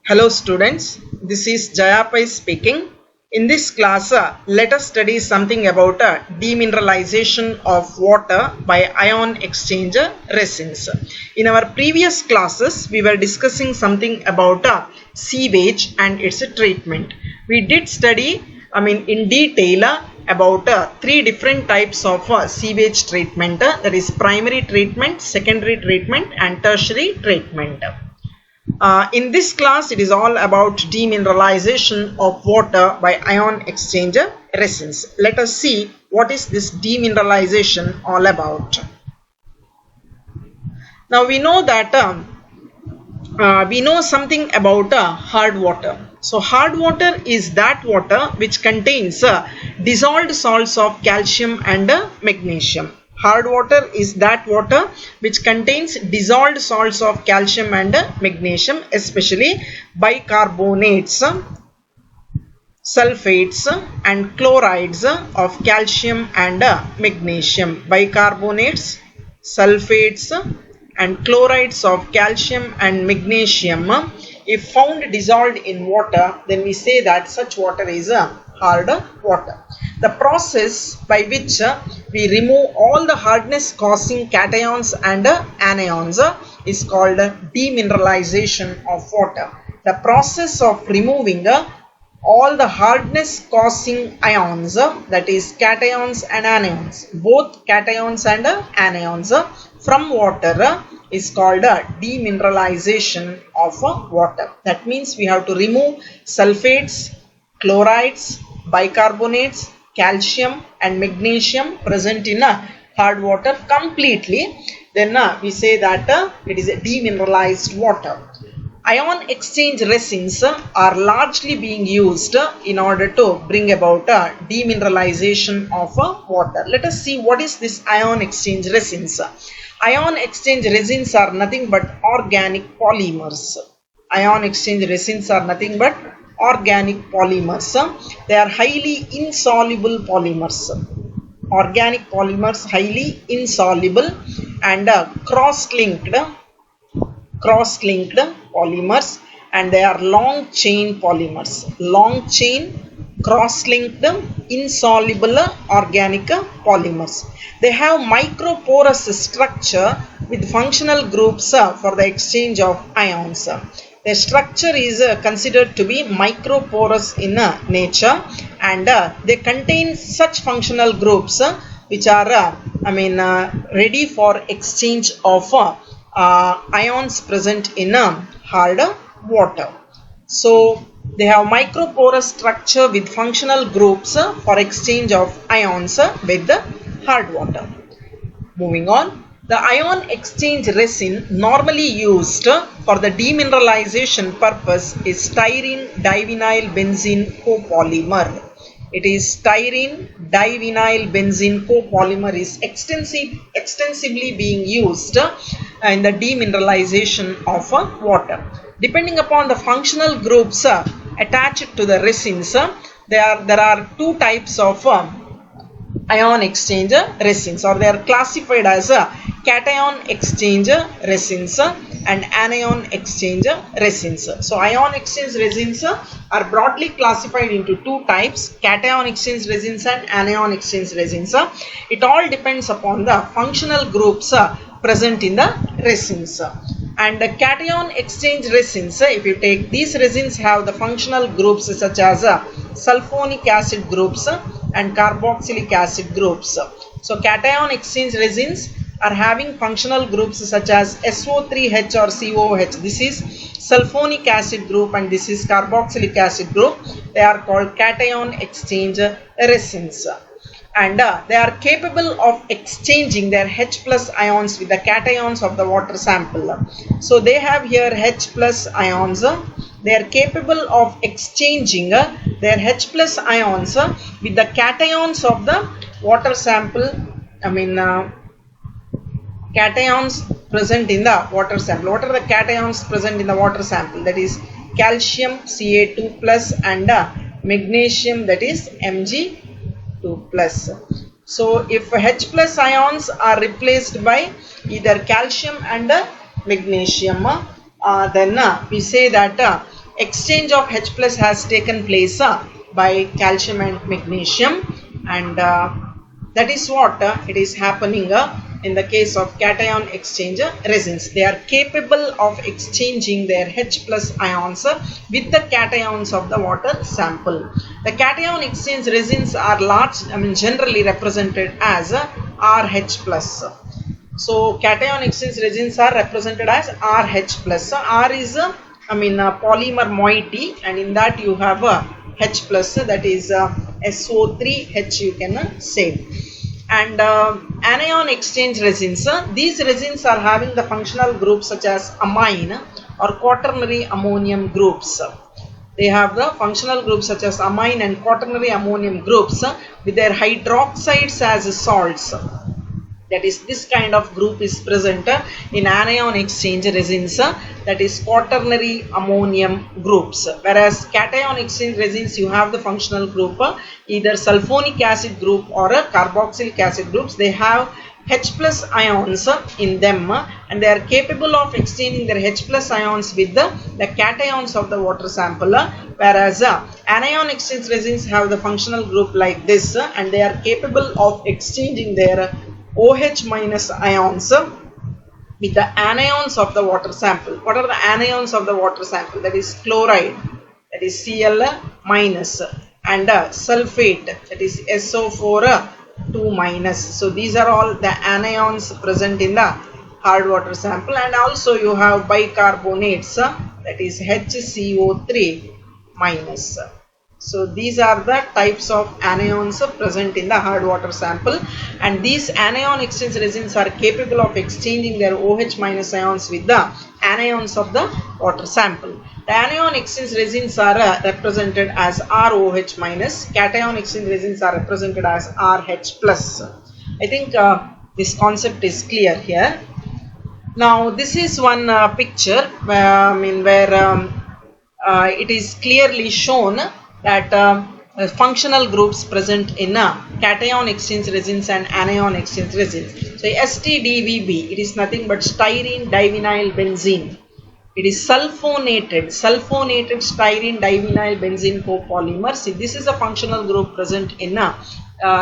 Hello students, this is Jayapai speaking. In this class, let us study something about demineralization of water by ion exchange resins. In our previous classes, we were discussing something about sewage and its treatment. We did study, in detail about three different types of sewage treatment. That is primary treatment, secondary treatment and tertiary treatment. In this class, it is all about demineralization of water by ion exchange resins. Let us see what is this demineralization all about. Now we know that we know something about hard water. So hard water is that water which contains dissolved salts of calcium and magnesium. Hard water is that water which contains dissolved salts of calcium and magnesium, especially bicarbonates, sulfates and chlorides of calcium and magnesium. Bicarbonates, sulfates and chlorides of calcium and magnesium, if found dissolved in water, then we say that such water is hard water. The process by which we remove all the hardness causing cations and anions is called demineralization of water. The process of removing all the hardness causing ions, that is cations and anions, both cations and anions from water is called demineralization of water. That means we have to remove sulfates, chlorides, bicarbonates, calcium and magnesium present in hard water completely. Then we say that it is a demineralized water. Ion exchange resins are largely being used in order to bring about demineralization of water. Let us see what is this ion exchange resins. Ion exchange resins are nothing but organic polymers. Ion exchange resins are nothing but organic polymers. They are highly insoluble polymers. Organic polymers, highly insoluble and cross-linked polymers, and they are long chain polymers. Long chain, cross-linked, insoluble organic polymers. They have microporous structure with functional groups for the exchange of ions. Their structure is considered to be microporous in nature, and they contain such functional groups which are ready for exchange of ions present in hard water. So they have microporous structure with functional groups for exchange of ions with hard water. Moving on. The ion exchange resin normally used for the demineralization purpose is styrene divinyl benzene copolymer. It is styrene divinyl benzene copolymer is extensively being used in the demineralization of water. Depending upon the functional groups attached to the resins, there are two types of ion exchange resins, or they are classified as cation exchange resins and anion exchange resins. So ion exchange resins are broadly classified into two types, cation exchange resins and anion exchange resins. It all depends upon the functional groups present in the resins. And the cation exchange resins, if you take these resins, have the functional groups such as sulfonic acid groups and carboxylic acid groups. So cation exchange resins are having functional groups such as SO3H or COOH. This is sulfonic acid group and this is carboxylic acid group. They are called cation exchange resins. And they are capable of exchanging their H plus ions with the cations of the water sample. So they have here H plus ions. They are capable of exchanging their H plus ions with the cations of the water sample. Cations present in the water sample. What are the cations present in the water sample? That is calcium Ca2 plus and magnesium, that is Mg2 plus. So if H plus ions are replaced by either calcium and magnesium, then we say that exchange of H plus has taken place by calcium and magnesium, and that is what it is happening in the case of cation exchange resins. They are capable of exchanging their H plus ions with the cations of the water sample. The cation exchange resins are generally represented as RH plus. So cation exchange resins are represented as RH plus. R is polymer moiety, and in that you have a H plus, that is SO3H you can say. And anion exchange resins, these resins are having the functional groups such as amine or quaternary ammonium groups. They have the functional groups such as amine and quaternary ammonium groups with their hydroxides as salts. That is, this kind of group is present in anion exchange resins, that is quaternary ammonium groups. Whereas cation exchange resins, you have the functional group either sulfonic acid group or a carboxylic acid groups. They have H plus ions in them, and they are capable of exchanging their H plus ions with the cations of the water sample. Whereas anion exchange resins have the functional group like this, and they are capable of exchanging their OH minus ions with the anions of the water sample. What are the anions of the water sample? That is chloride, that is Cl minus, and sulfate, that is SO4 2 minus. So these are all the anions present in the hard water sample, and also you have bicarbonates, that is HCO3 minus. So these are the types of anions present in the hard water sample, and these anion exchange resins are capable of exchanging their OH minus ions with the anions of the water sample. The anion exchange resins are represented as ROH minus, cation exchange resins are represented as RH plus. I think this concept is clear here. Now this is one picture where it is clearly shown that functional groups present in cation exchange resins and anion exchange resins. So STDVB, it is nothing but styrene divinyl benzene. It is sulfonated styrene divinyl benzene copolymer. See, this is a functional group present in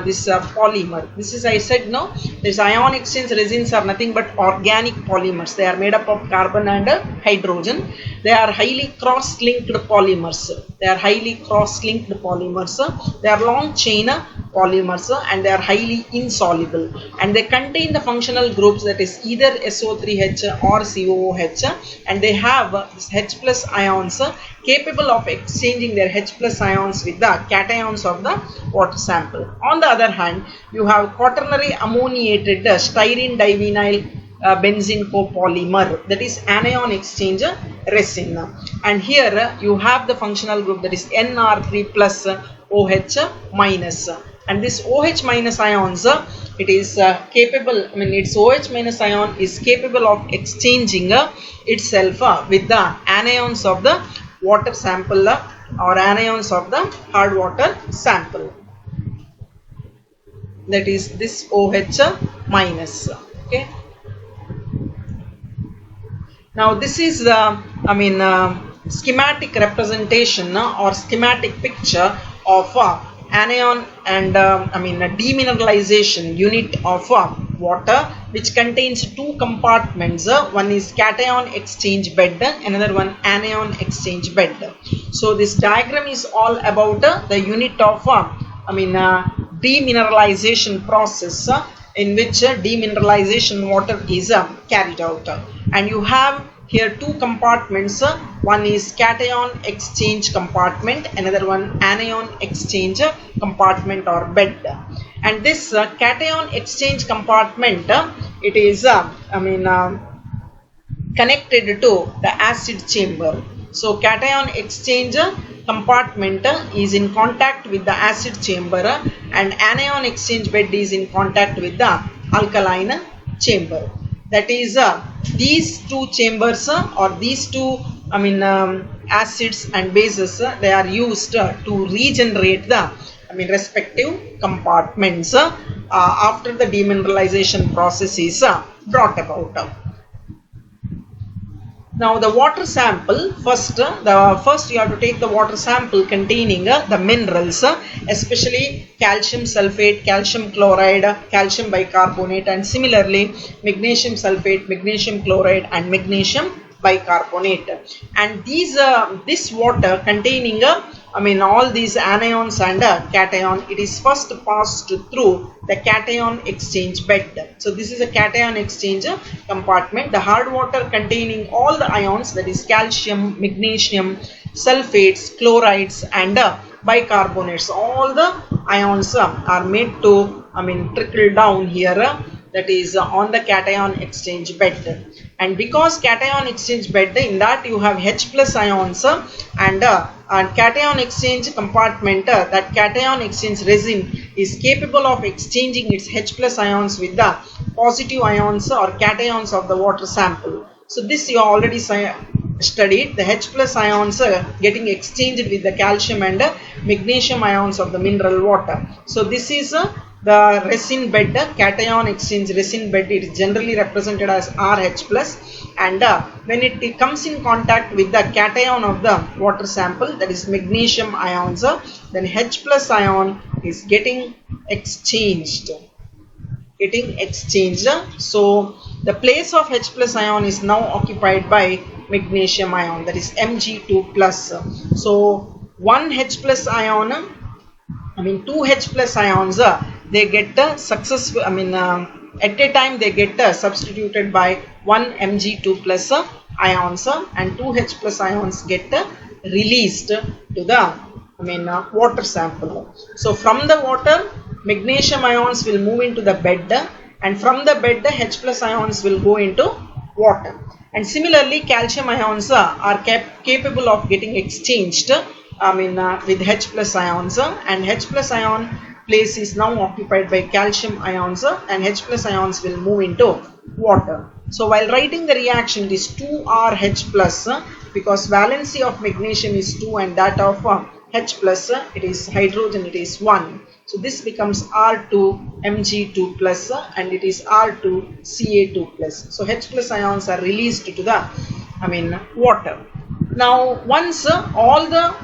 this polymer. This is, I said, no, this ion exchange resins are nothing but organic polymers. They are made up of carbon and hydrogen. They are highly cross-linked polymers. They are long chain polymers, and they are highly insoluble, and they contain the functional groups that is either SO3H or COOH, and they have this H plus ions capable of exchanging their H plus ions with the cations of the water sample. On the other hand, you have quaternary ammoniated styrene divinyl benzene copolymer, that is anion exchange resin, and here you have the functional group that is NR3 plus OH minus, and this OH minus ions, it is capable, its OH minus ion is capable of exchanging itself with the anions of the water sample or anions of the hard water sample, that is this OH minus. Okay. Now this is the schematic representation or schematic picture of anion and demineralization unit of water, which contains two compartments. One is cation exchange bed, another one anion exchange bed. So this diagram is all about the unit of demineralization process, in which demineralization water is carried out, and you have here two compartments. One is cation exchange compartment, another one anion exchange compartment or bed. And this cation exchange compartment, it is connected to the acid chamber. So cation exchange compartment is in contact with the acid chamber, and anion exchange bed is in contact with the alkaline chamber. That is, these two chambers or these two acids and bases, they are used to regenerate the respective compartments after the demineralization process is brought about. Now the water sample, first you have to take the water sample containing the minerals, especially calcium sulfate, calcium chloride, calcium bicarbonate, and similarly magnesium sulfate, magnesium chloride, and magnesium bicarbonate. And this water containing all these anions and cation, it is first passed through the cation exchange bed. So this is a cation exchange compartment. The hard water containing all the ions, that is calcium, magnesium, sulfates, chlorides, and bicarbonates, all the ions are made to trickle down here, that is on the cation exchange bed. And because cation exchange bed, in that you have H plus ions and cation exchange compartment, that cation exchange resin is capable of exchanging its H plus ions with the positive ions or cations of the water sample. So this you already studied, the H plus ions getting exchanged with the calcium and magnesium ions of the mineral water. So this is the resin bed, cation exchange resin bed. It is generally represented as RH plus, and when it comes in contact with the cation of the water sample, that is magnesium ions, then H plus ion is getting exchanged. So the place of H plus ion is now occupied by magnesium ion, that is Mg2 plus. So one H plus ion, two H plus ions, they get successful, at a time they get substituted by one Mg2 plus ions, and 2 H plus ions get released to the water sample. So from the water, magnesium ions will move into the bed, and from the bed H plus ions will go into water. And similarly calcium ions are capable of getting exchanged with H plus ions, and H plus ion place is now occupied by calcium ions, and H plus ions will move into water. So while writing the reaction, it is 2RH plus, because valency of magnesium is 2 and that of H plus, it is hydrogen, it is 1. So this becomes R2 Mg2 plus, and it is R2 Ca2 plus. So H plus ions are released to the water. Now once all the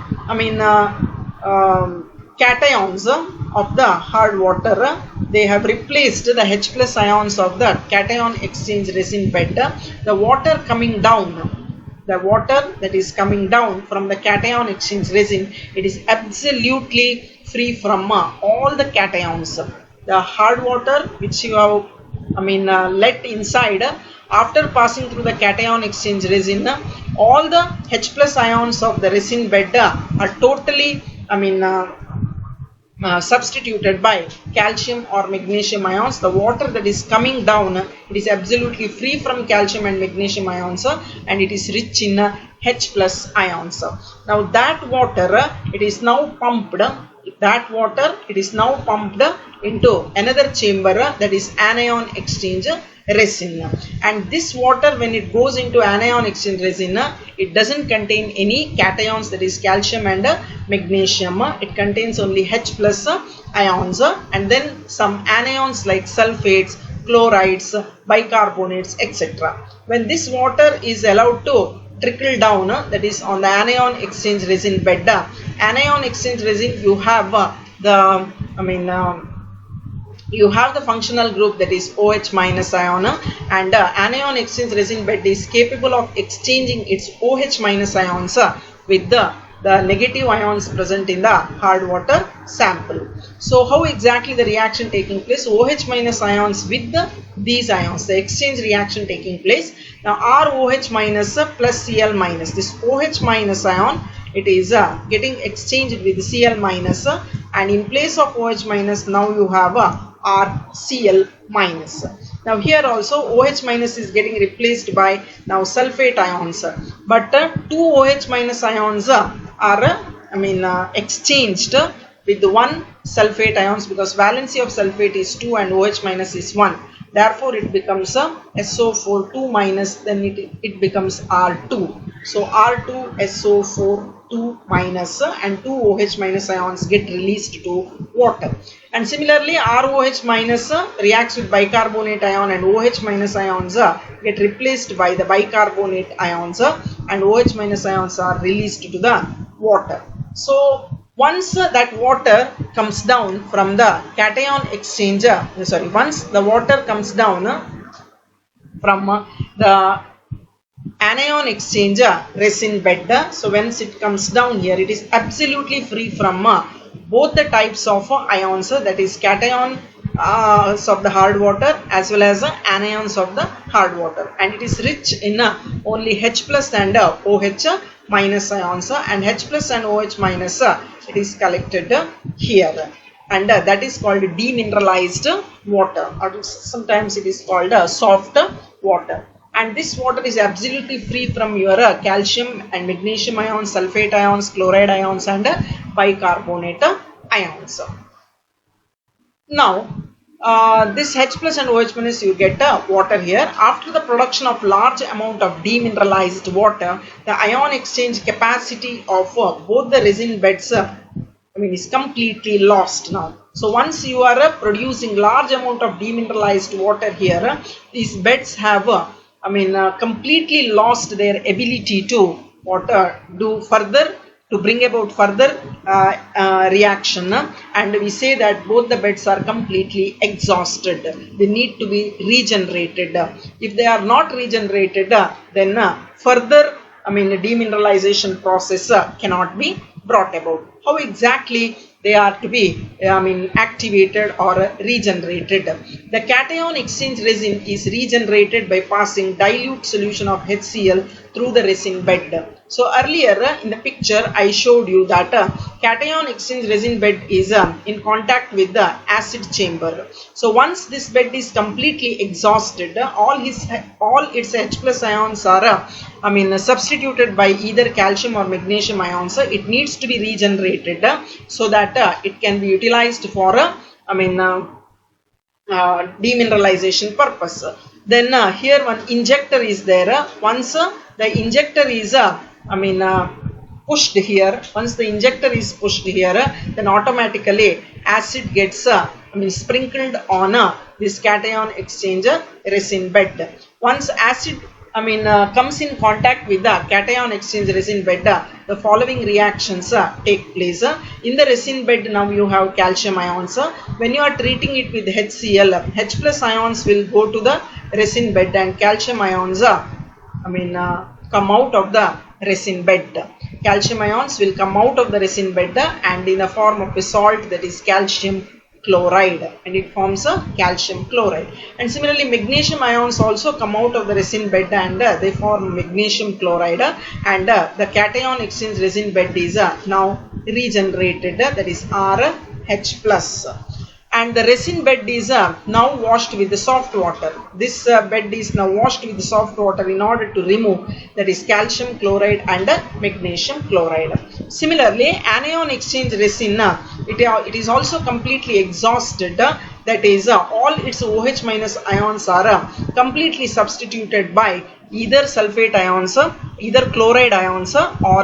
cations of the hard water, they have replaced the H plus ions of the cation exchange resin bed, the water coming down, the water that is coming down from the cation exchange resin, it is absolutely free from all the cations. The hard water which you have let inside, after passing through the cation exchange resin, all the H plus ions of the resin bed are totally substituted by calcium or magnesium ions. The water that is coming down, it is absolutely free from calcium and magnesium ions, and it is rich in H plus ions. Now that water, it is now pumped. Into another chamber, that is anion exchange resin. And this water, when it goes into anion exchange resin, it doesn't contain any cations, that is calcium and magnesium. It contains only H plus ions, and then some anions like sulfates, chlorides, bicarbonates, etc. When this water is allowed to trickle down, that is on the anion exchange resin bed, anion exchange resin, you have you have the functional group, that is OH minus ion, and anion exchange resin bed is capable of exchanging its OH minus ions with the negative ions present in the hard water sample. So how exactly the reaction taking place? OH minus ions with these ions, the exchange reaction taking place. Now ROH minus plus Cl minus, this OH minus ion, it is getting exchanged with Cl minus, and in place of OH minus, now you have RCl minus. Now here also OH minus is getting replaced by now sulfate ions, but two OH minus ions are exchanged with one sulfate ions, because valency of sulfate is 2 and OH minus is 1. Therefore it becomes SO4 2 minus, then it becomes R2. So R2 SO4 2 minus and 2 OH minus ions get released to water. And similarly ROH minus reacts with bicarbonate ion and OH minus ions get replaced by the bicarbonate ions and OH minus ions are released to the water. So once that water comes down from the cation exchanger, once the water comes down from the anion exchanger resin bed, so once it comes down here, it is absolutely free from both the types of ions, that is cation of the hard water as well as anions of the hard water, and it is rich in only H plus and OH minus ions, and H plus and OH minus it is collected here, and that is called demineralized water, or sometimes it is called soft water. And this water is absolutely free from your calcium and magnesium ions, sulfate ions, chloride ions and bicarbonate ions. Now this H plus and OH minus, you get water here. After the production of large amount of demineralized water, the ion exchange capacity of both the resin beds is completely lost now. So once you are producing large amount of demineralized water here, these beds have completely lost their ability to do further, to bring about further reaction, and we say that both the beds are completely exhausted. They need to be regenerated. If they are not regenerated, then further demineralization process cannot be brought about. How exactly they are to be activated or regenerated? The cation exchange resin is regenerated by passing dilute solution of HCl through the resin bed. So earlier in the picture I showed you that cation exchange resin bed is in contact with the acid chamber. So once this bed is completely exhausted, all its H plus ions are substituted by either calcium or magnesium ions. It needs to be regenerated so that it can be utilized for demineralization purpose. Then here one injector is there. Once the injector is pushed here, once the injector is pushed here, then automatically acid gets sprinkled on this cation exchanger resin bed. Once acid comes in contact with the cation exchange resin bed, the following reactions take place. In the resin bed now you have calcium ions. When you are treating it with HCl, H plus ions will go to the resin bed and calcium ions come out of the resin bed. Calcium ions will come out of the resin bed and in the form of a salt, that is calcium chloride, and it forms a calcium chloride. And similarly magnesium ions also come out of the resin bed and they form magnesium chloride, and the cation exchange resin bed is now regenerated, that is RH plus. And the resin bed is now washed with the soft water. This bed is now washed with the soft water in order to remove, that is calcium chloride and magnesium chloride. Similarly anion exchange resin, it is also completely exhausted, that is all its OH minus ions are completely substituted by either sulfate ions, either chloride ions or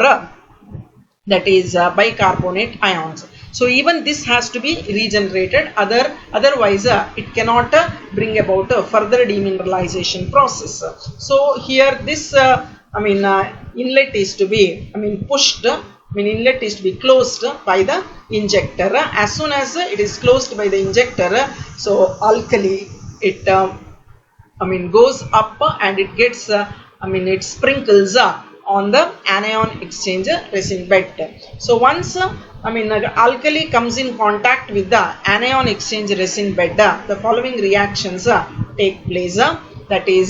that is bicarbonate ions. So even this has to be regenerated, otherwise it cannot bring about a further demineralization process. So here this inlet is to be pushed, inlet is to be closed by the injector. As soon as it is closed by the injector, so alkali it goes up and it gets it sprinkles on the anion exchanger resin bed. So once alkali comes in contact with the anion exchange resin bed, the following reactions take place. That is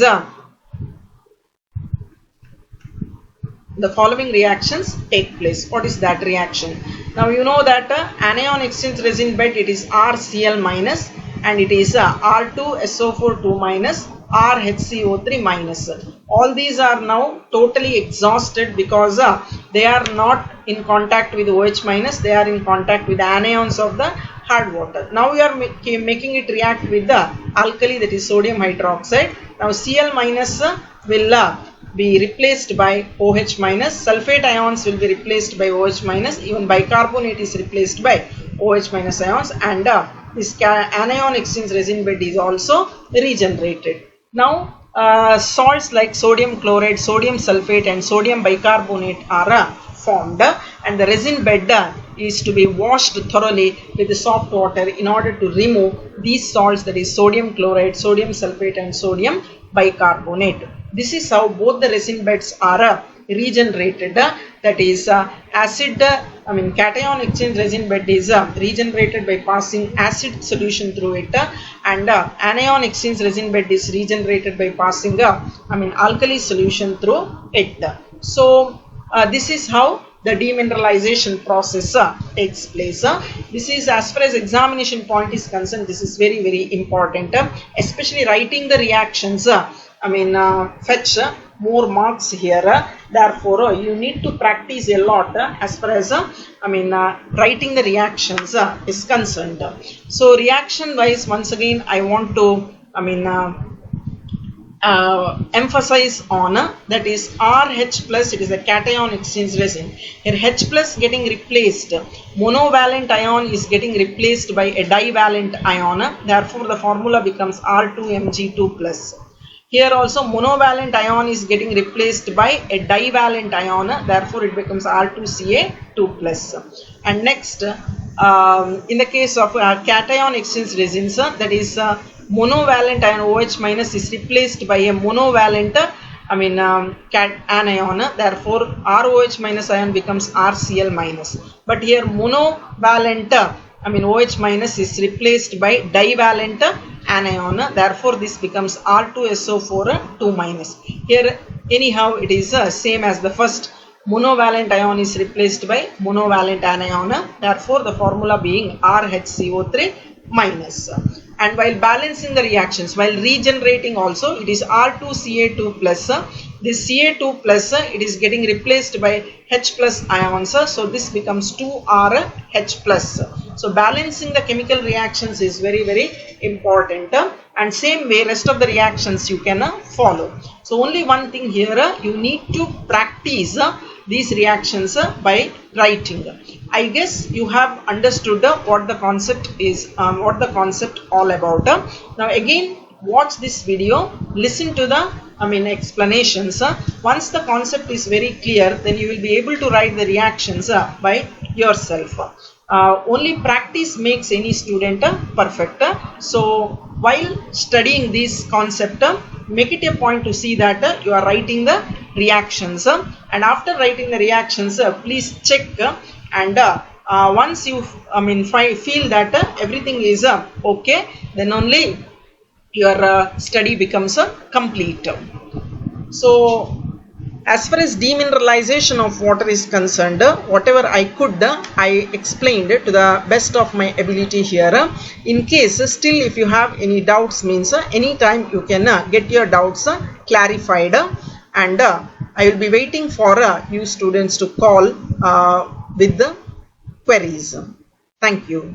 the following reactions take place. What is that reaction? Now you know that anion exchange resin bed, it is RCl minus and it is R2SO4 2 minus, RHCO3 minus. All these are now totally exhausted because they are not in contact with OH minus, they are in contact with the anions of the hard water. Now we are making it react with the alkali, that is sodium hydroxide. Now Cl minus will be replaced by OH minus. Sulfate ions will be replaced by OH minus. Even bicarbonate is replaced by OH minus ions, and this anion exchange resin bed is also regenerated. Now salts like sodium chloride, sodium sulfate and sodium bicarbonate are formed, and the resin bed is to be washed thoroughly with the soft water in order to remove these salts, that is sodium chloride, sodium sulfate and sodium bicarbonate. This is how both the resin beds are regenerated, that is cation exchange resin bed is regenerated by passing acid solution through it, and anion exchange resin bed is regenerated by passing alkali solution through it. So this is how the demineralization process takes place. This is, as far as examination point is concerned, this is very, very important, especially writing the reactions fetch more marks here. Therefore you need to practice a lot as far as writing the reactions is concerned. So reaction wise, once again I want to emphasize on that is RH plus. It is a cation exchange resin. Here H plus getting replaced, monovalent ion is getting replaced by a divalent ion, therefore the formula becomes R2Mg2 plus. Here also monovalent ion is getting replaced by a divalent ion, therefore it becomes R2Ca2 plus. And next in the case of cation exchange resins, that is monovalent ion OH minus is replaced by a monovalent anion, therefore ROH minus ion becomes RCl minus. But here monovalent OH minus is replaced by divalent anion, therefore this becomes R2SO4 2 minus. Here anyhow it is same as the first. Monovalent ion is replaced by monovalent anion, therefore the formula being RHCO3 minus. And while balancing the reactions, while regenerating also, it is R2Ca2 plus. This Ca2 plus it is getting replaced by H plus ions, so this becomes 2RH plus. So balancing the chemical reactions is very, very important, and same way rest of the reactions you can follow. So only one thing here, you need to practice these reactions by writing. I guess you have understood what the concept is, what the concept all about. Now again watch this video, listen to the explanations. Once the concept is very clear, then you will be able to write the reactions by yourself. Only practice makes any student perfect. So while studying this concept, make it a point to see that you are writing the reactions, and after writing the reactions please check, and once you feel that everything is okay, then only your study becomes complete. So as far as demineralization of water is concerned, whatever I could, I explained to the best of my ability here. In case still if you have any doubts, means anytime you can get your doubts clarified, and I will be waiting for you students to call with the queries. Thank you.